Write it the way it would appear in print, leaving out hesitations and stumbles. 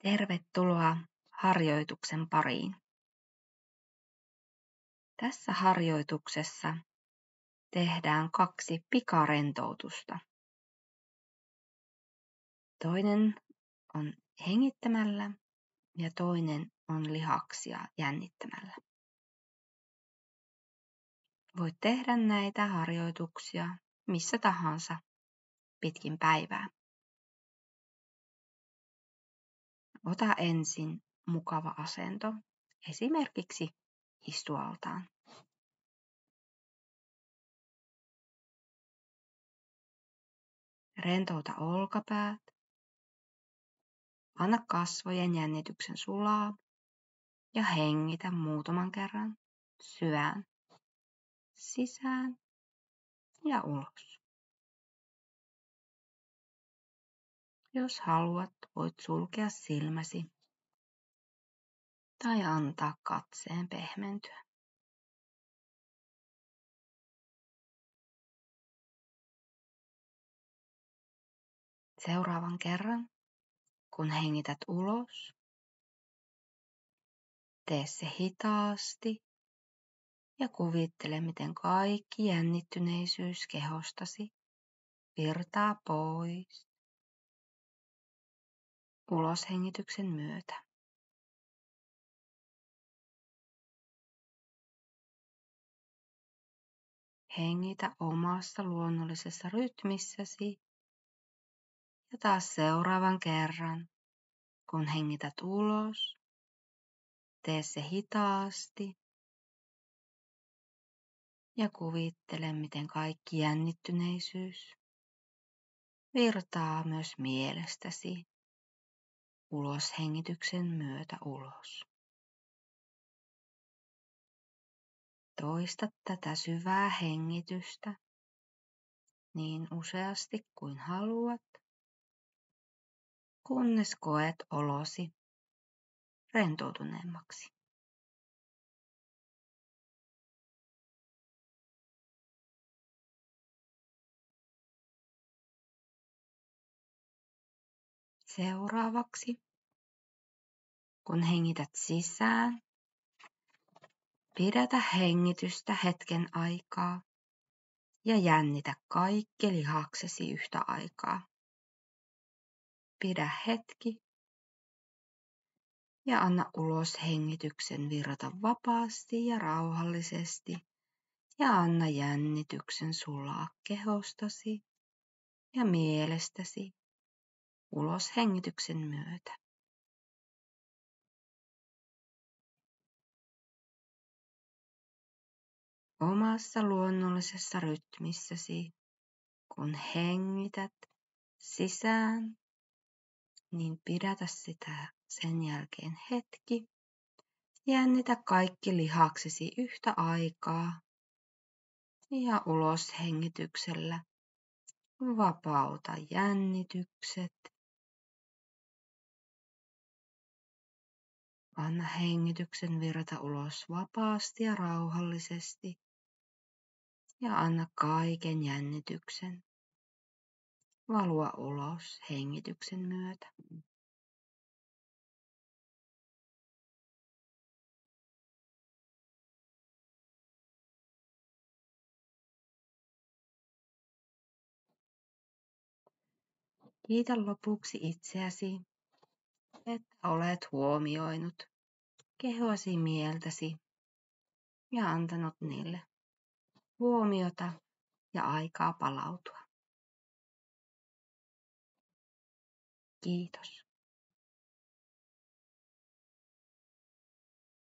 Tervetuloa harjoituksen pariin. Tässä harjoituksessa tehdään 2 pikarentoutusta. Toinen on hengittämällä ja toinen on lihaksia jännittämällä. Voit tehdä näitä harjoituksia missä tahansa pitkin päivää. Ota ensin mukava asento, esimerkiksi istualtaan. Rentouta olkapäät. Anna kasvojen jännityksen sulaa ja hengitä muutaman kerran syvään sisään ja ulos. Jos haluat, voit sulkea silmäsi tai antaa katseen pehmentyä. Seuraavan kerran, kun hengität ulos, tee se hitaasti ja kuvittele, miten kaikki jännittyneisyys kehostasi virtaa pois uloshengityksen myötä. Hengitä omassa luonnollisessa rytmissäsi ja taas seuraavan kerran, kun hengität ulos, tee se hitaasti ja kuvittele, miten kaikki jännittyneisyys virtaa myös mielestäsi uloshengityksen myötä ulos. Toista tätä syvää hengitystä niin useasti kuin haluat, kunnes koet olosi rentoutuneemmaksi. Seuraavaksi, kun hengität sisään, pidätä hengitystä hetken aikaa ja jännitä kaikki lihaksesi yhtä aikaa. Pidä hetki ja anna ulos hengityksen virrata vapaasti ja rauhallisesti ja anna jännityksen sulaa kehostasi ja mielestäsi ulos hengityksen myötä. Omassa luonnollisessa rytmissäsi, kun hengität sisään, niin pidätä sitä sen jälkeen hetki. Jännitä kaikki lihaksesi yhtä aikaa ja ulos hengityksellä vapauta jännitykset. Anna hengityksen virrata ulos vapaasti ja rauhallisesti ja anna kaiken jännityksen valua ulos hengityksen myötä. Kiitä lopuksi itseäsi, että olet huomioinut kehoasi, mieltäsi ja antanut niille huomiota ja aikaa palautua. Kiitos.